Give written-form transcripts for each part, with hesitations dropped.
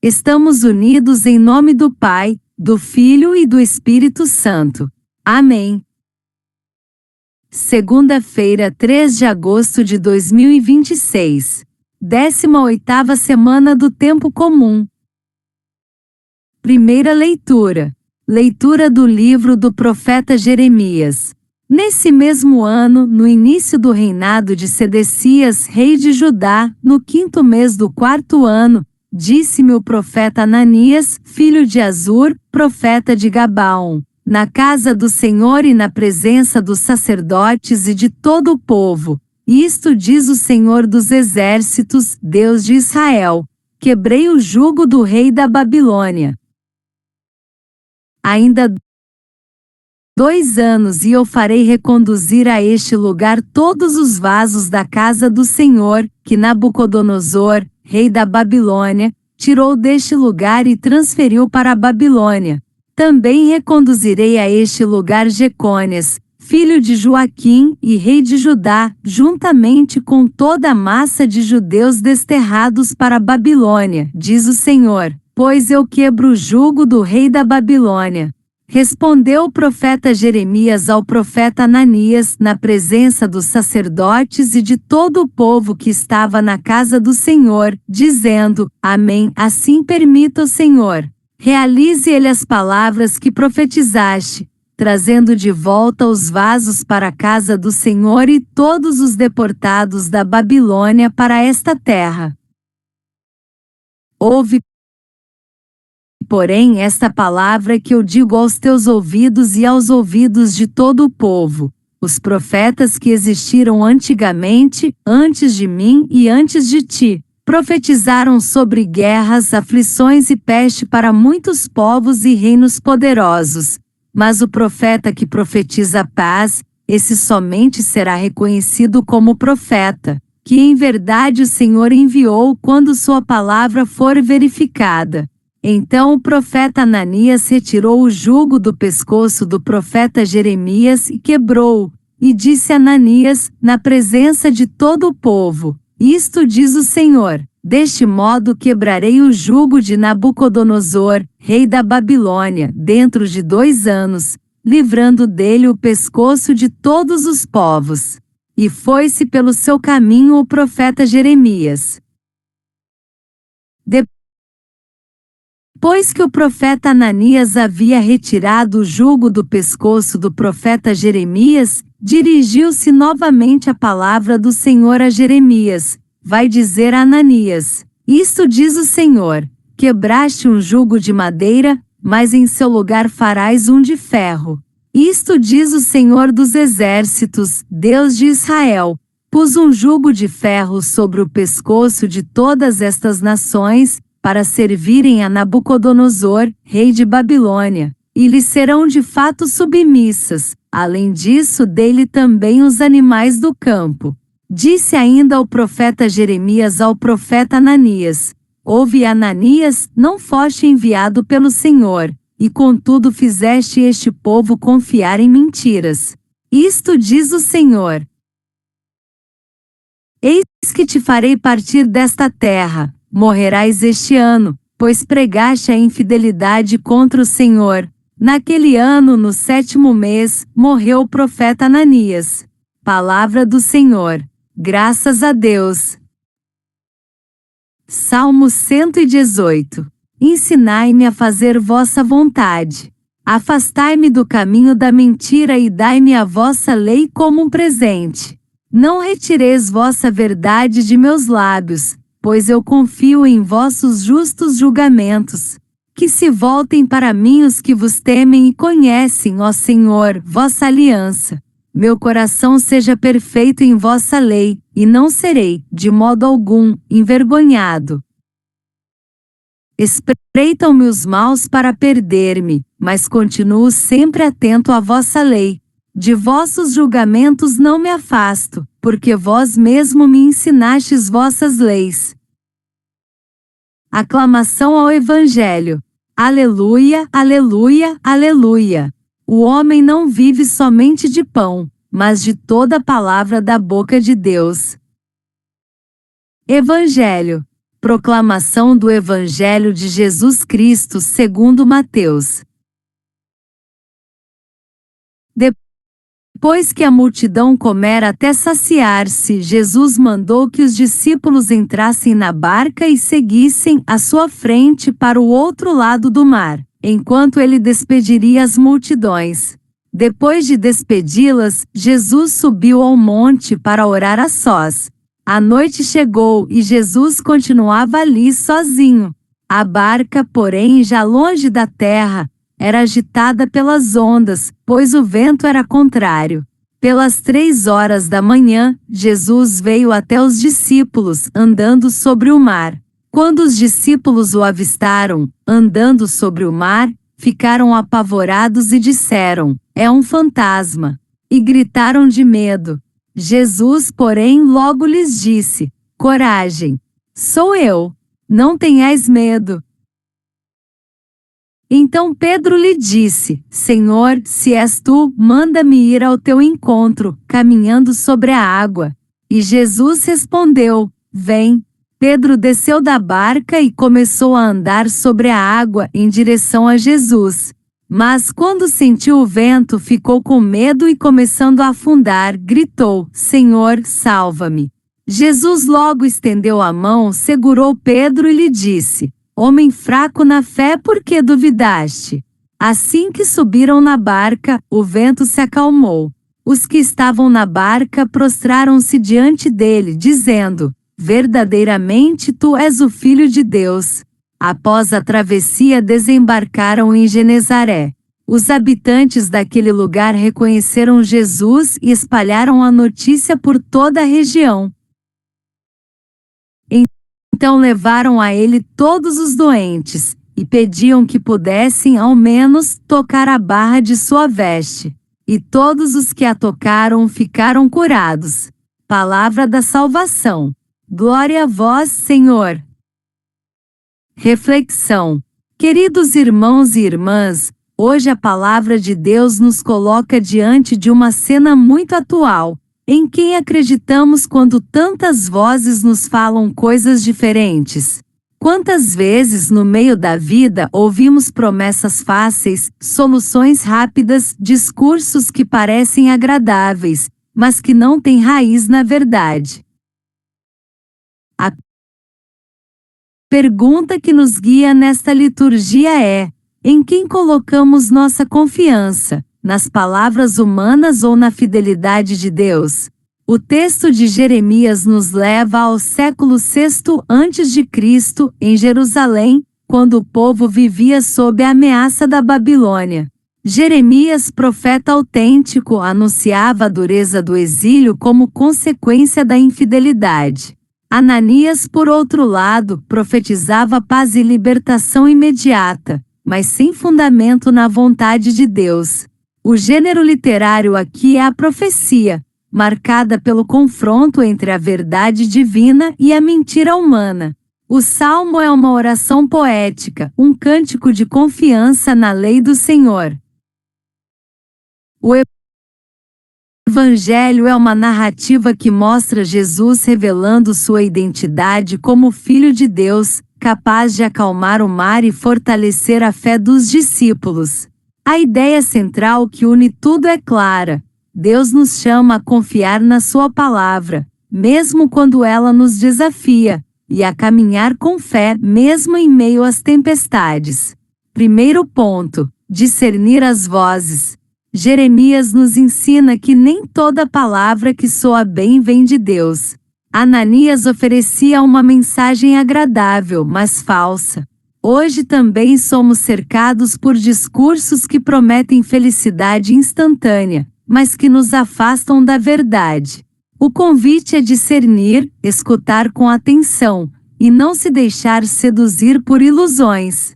Estamos unidos em nome do Pai, do Filho e do Espírito Santo. Amém. Segunda-feira, 3 de agosto de 2026. 18ª semana do Tempo Comum. Primeira leitura. Leitura do livro do profeta Jeremias. Nesse mesmo ano, no início do reinado de Sedecias, rei de Judá, no 5º mês do 4º ano, disse-me o profeta Ananias, filho de Azur, profeta de Gabaon, na casa do Senhor e na presença dos sacerdotes e de todo o povo. Isto diz o Senhor dos exércitos, Deus de Israel: quebrei o jugo do rei da Babilônia. Ainda 2 anos e eu farei reconduzir a este lugar todos os vasos da casa do Senhor, que Nabucodonosor, rei da Babilônia, tirou deste lugar e transferiu para a Babilônia. Também reconduzirei a este lugar Jecônias, filho de Joaquim e rei de Judá, juntamente com toda a massa de judeus desterrados para a Babilônia, diz o Senhor, pois eu quebro o jugo do rei da Babilônia. Respondeu o profeta Jeremias ao profeta Ananias, na presença dos sacerdotes e de todo o povo que estava na casa do Senhor, dizendo: Amém, assim permita o Senhor. Realize ele as palavras que profetizaste, trazendo de volta os vasos para a casa do Senhor e todos os deportados da Babilônia para esta terra. Ouve, porém, esta palavra que eu digo aos teus ouvidos e aos ouvidos de todo o povo. Os profetas que existiram antigamente, antes de mim e antes de ti, profetizaram sobre guerras, aflições e peste para muitos povos e reinos poderosos. Mas o profeta que profetiza paz, esse somente será reconhecido como profeta, que em verdade o Senhor enviou quando sua palavra for verificada. Então o profeta Ananias retirou o jugo do pescoço do profeta Jeremias e quebrou-o, e disse a Ananias, na presença de todo o povo: Isto diz o Senhor: deste modo quebrarei o jugo de Nabucodonosor, rei da Babilônia, dentro de 2 anos, livrando dele o pescoço de todos os povos. E foi-se pelo seu caminho o profeta Jeremias. Depois que o profeta Ananias havia retirado o jugo do pescoço do profeta Jeremias, dirigiu-se novamente a palavra do Senhor a Jeremias: Vai dizer a Ananias: Isto diz o Senhor: quebraste um jugo de madeira, mas em seu lugar farás um de ferro. Isto diz o Senhor dos exércitos, Deus de Israel: pus um jugo de ferro sobre o pescoço de todas estas nações, para servirem a Nabucodonosor, rei de Babilônia, e lhe serão de fato submissas. Além disso, dei-lhe também os animais do campo. Disse ainda o profeta Jeremias ao profeta Ananias: Ouve, Ananias, não foste enviado pelo Senhor, e contudo fizeste este povo confiar em mentiras. Isto diz o Senhor: Eis que te farei partir desta terra, morrerás este ano, pois pregaste a infidelidade contra o Senhor. Naquele ano, no 7º mês, morreu o profeta Ananias. Palavra do Senhor. Graças a Deus. Salmo 118. Ensinai-me a fazer vossa vontade. Afastai-me do caminho da mentira e dai-me a vossa lei como um presente. Não retireis vossa verdade de meus lábios, pois eu confio em vossos justos julgamentos. Que se voltem para mim os que vos temem e conhecem, ó Senhor, vossa aliança. Meu coração seja perfeito em vossa lei, e não serei, de modo algum, envergonhado. Espreitam-me os maus para perder-me, mas continuo sempre atento à vossa lei. De vossos julgamentos não me afasto, porque vós mesmo me ensinastes vossas leis. Aclamação ao Evangelho. Aleluia, aleluia, aleluia. O homem não vive somente de pão, mas de toda palavra da boca de Deus. Evangelho. Proclamação do Evangelho de Jesus Cristo segundo Mateus. Depois que a multidão comera até saciar-se, Jesus mandou que os discípulos entrassem na barca e seguissem à sua frente para o outro lado do mar, enquanto ele despediria as multidões. Depois de despedi-las, Jesus subiu ao monte para orar a sós. A noite chegou e Jesus continuava ali sozinho. A barca, porém, já longe da terra, era agitada pelas ondas, pois o vento era contrário. Pelas 3 horas da manhã, Jesus veio até os discípulos, andando sobre o mar. Quando os discípulos o avistaram, andando sobre o mar, ficaram apavorados e disseram: "É um fantasma!" E gritaram de medo. Jesus, porém, logo lhes disse: "Coragem! Sou eu! Não tenhais medo!" Então Pedro lhe disse: "Senhor, se és tu, manda-me ir ao teu encontro, caminhando sobre a água." E Jesus respondeu: "Vem." Pedro desceu da barca e começou a andar sobre a água em direção a Jesus. Mas quando sentiu o vento, ficou com medo e, começando a afundar, gritou: "Senhor, salva-me." Jesus logo estendeu a mão, segurou Pedro e lhe disse: "Homem fraco na fé, por que duvidaste?" Assim que subiram na barca, o vento se acalmou. Os que estavam na barca prostraram-se diante dele, dizendo: "Verdadeiramente tu és o Filho de Deus." Após a travessia, desembarcaram em Genezaré. Os habitantes daquele lugar reconheceram Jesus e espalharam a notícia por toda a região. Então levaram a ele todos os doentes, e pediam que pudessem ao menos tocar a barra de sua veste. E todos os que a tocaram ficaram curados. Palavra da salvação. Glória a vós, Senhor. Reflexão. Queridos irmãos e irmãs, hoje a palavra de Deus nos coloca diante de uma cena muito atual. Em quem acreditamos quando tantas vozes nos falam coisas diferentes? Quantas vezes no meio da vida ouvimos promessas fáceis, soluções rápidas, discursos que parecem agradáveis, mas que não têm raiz na verdade? A pergunta que nos guia nesta liturgia é: em quem colocamos nossa confiança? Nas palavras humanas ou na fidelidade de Deus? O texto de Jeremias nos leva ao século VI a.C., em Jerusalém, quando o povo vivia sob a ameaça da Babilônia. Jeremias, profeta autêntico, anunciava a dureza do exílio como consequência da infidelidade. Ananias, por outro lado, profetizava paz e libertação imediata, mas sem fundamento na vontade de Deus. O gênero literário aqui é a profecia, marcada pelo confronto entre a verdade divina e a mentira humana. O salmo é uma oração poética, um cântico de confiança na lei do Senhor. O Evangelho é uma narrativa que mostra Jesus revelando sua identidade como Filho de Deus, capaz de acalmar o mar e fortalecer a fé dos discípulos. A ideia central que une tudo é clara: Deus nos chama a confiar na sua palavra, mesmo quando ela nos desafia, e a caminhar com fé mesmo em meio às tempestades. Primeiro ponto: discernir as vozes. Jeremias nos ensina que nem toda palavra que soa bem vem de Deus. Ananias oferecia uma mensagem agradável, mas falsa. Hoje também somos cercados por discursos que prometem felicidade instantânea, mas que nos afastam da verdade. O convite é discernir, escutar com atenção, e não se deixar seduzir por ilusões.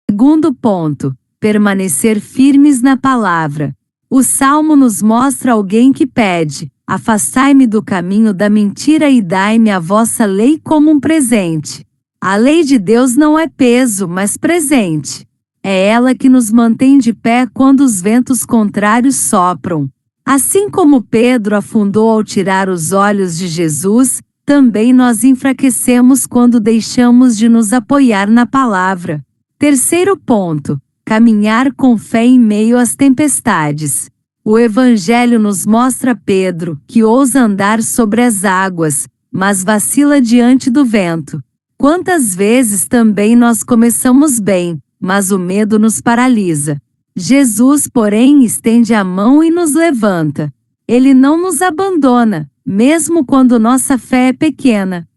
Segundo ponto: permanecer firmes na palavra. O Salmo nos mostra alguém que pede: "Afastai-me do caminho da mentira e dai-me a vossa lei como um presente." A lei de Deus não é peso, mas presente. É ela que nos mantém de pé quando os ventos contrários sopram. Assim como Pedro afundou ao tirar os olhos de Jesus, também nós enfraquecemos quando deixamos de nos apoiar na palavra. Terceiro ponto: caminhar com fé em meio às tempestades. O Evangelho nos mostra Pedro, que ousa andar sobre as águas, mas vacila diante do vento. Quantas vezes também nós começamos bem, mas o medo nos paralisa. Jesus, porém, estende a mão e nos levanta. Ele não nos abandona, mesmo quando nossa fé é pequena.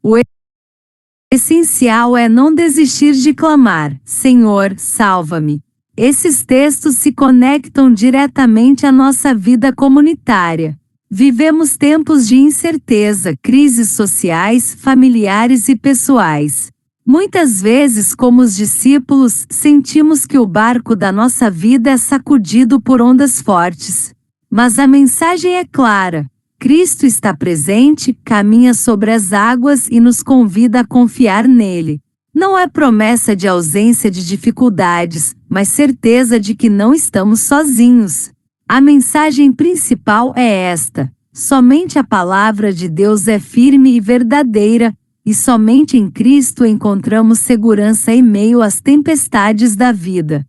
O essencial é não desistir de clamar: Senhor, salva-me. Esses textos se conectam diretamente à nossa vida comunitária. Vivemos tempos de incerteza, crises sociais, familiares e pessoais. Muitas vezes, como os discípulos, sentimos que o barco da nossa vida é sacudido por ondas fortes. Mas a mensagem é clara: Cristo está presente, caminha sobre as águas e nos convida a confiar nele. Não é promessa de ausência de dificuldades, mas certeza de que não estamos sozinhos. A mensagem principal é esta: somente a palavra de Deus é firme e verdadeira, e somente em Cristo encontramos segurança em meio às tempestades da vida.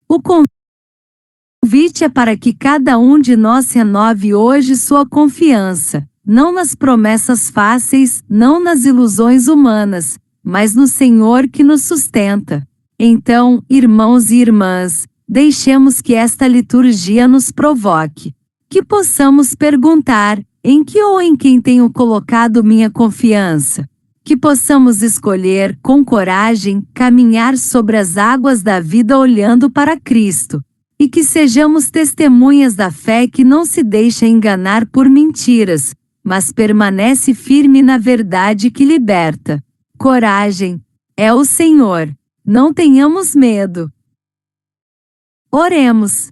O convite é para que cada um de nós renove hoje sua confiança, não nas promessas fáceis, não nas ilusões humanas, mas no Senhor que nos sustenta. Então, irmãos e irmãs, deixemos que esta liturgia nos provoque, que possamos perguntar: em que ou em quem tenho colocado minha confiança? Que possamos escolher, com coragem, caminhar sobre as águas da vida olhando para Cristo. E que sejamos testemunhas da fé que não se deixa enganar por mentiras, mas permanece firme na verdade que liberta. Coragem. É o Senhor. Não tenhamos medo. Oremos.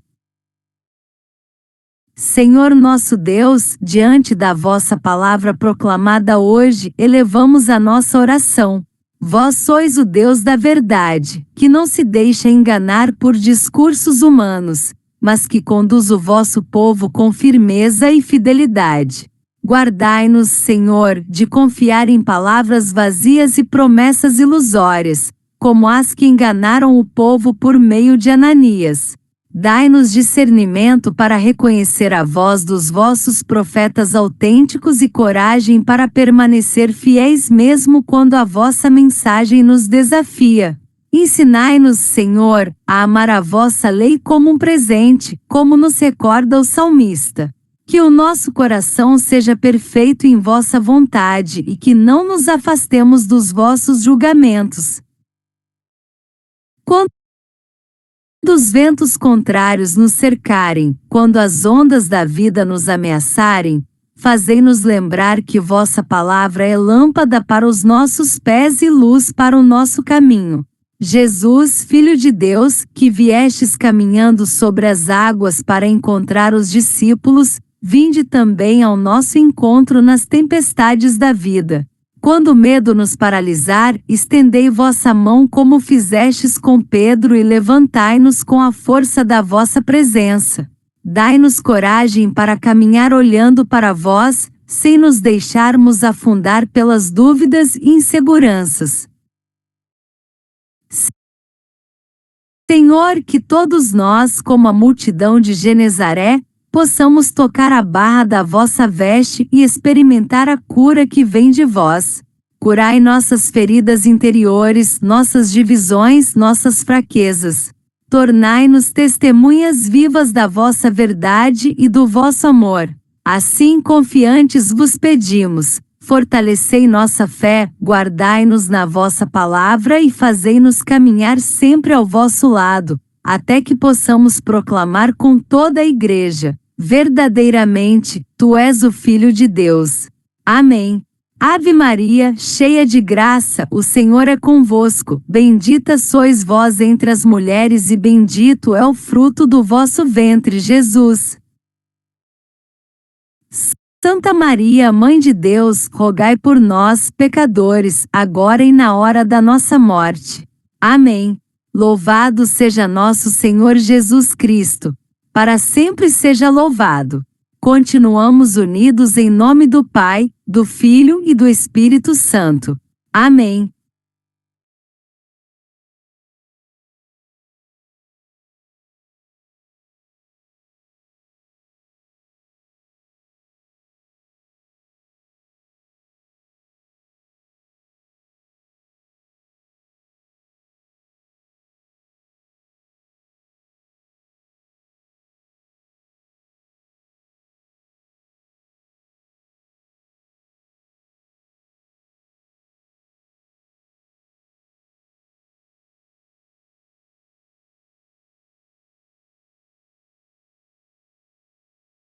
Senhor nosso Deus, diante da vossa palavra proclamada hoje, elevamos a nossa oração. Vós sois o Deus da verdade, que não se deixa enganar por discursos humanos, mas que conduz o vosso povo com firmeza e fidelidade. Guardai-nos, Senhor, de confiar em palavras vazias e promessas ilusórias, como as que enganaram o povo por meio de Ananias. Dai-nos discernimento para reconhecer a voz dos vossos profetas autênticos e coragem para permanecer fiéis mesmo quando a vossa mensagem nos desafia. Ensinai-nos, Senhor, a amar a vossa lei como um presente, como nos recorda o salmista. Que o nosso coração seja perfeito em vossa vontade e que não nos afastemos dos vossos julgamentos. Quando os ventos contrários nos cercarem, quando as ondas da vida nos ameaçarem, fazei-nos lembrar que vossa palavra é lâmpada para os nossos pés e luz para o nosso caminho. Jesus, Filho de Deus, que viestes caminhando sobre as águas para encontrar os discípulos, vinde também ao nosso encontro nas tempestades da vida. Quando o medo nos paralisar, estendei vossa mão como fizestes com Pedro e levantai-nos com a força da vossa presença. Dai-nos coragem para caminhar olhando para vós, sem nos deixarmos afundar pelas dúvidas e inseguranças. Senhor, que todos nós, como a multidão de Genezaré, possamos tocar a barra da vossa veste e experimentar a cura que vem de vós. Curai nossas feridas interiores, nossas divisões, nossas fraquezas. Tornai-nos testemunhas vivas da vossa verdade e do vosso amor. Assim, confiantes vos pedimos: fortalecei nossa fé, guardai-nos na vossa palavra e fazei-nos caminhar sempre ao vosso lado, até que possamos proclamar com toda a Igreja: verdadeiramente, tu és o Filho de Deus. Amém. Ave Maria, cheia de graça, o Senhor é convosco. Bendita sois vós entre as mulheres e bendito é o fruto do vosso ventre, Jesus. Santa Maria, Mãe de Deus, rogai por nós, pecadores, agora e na hora da nossa morte. Amém. Louvado seja nosso Senhor Jesus Cristo. Para sempre seja louvado. Continuamos unidos em nome do Pai, do Filho e do Espírito Santo. Amém.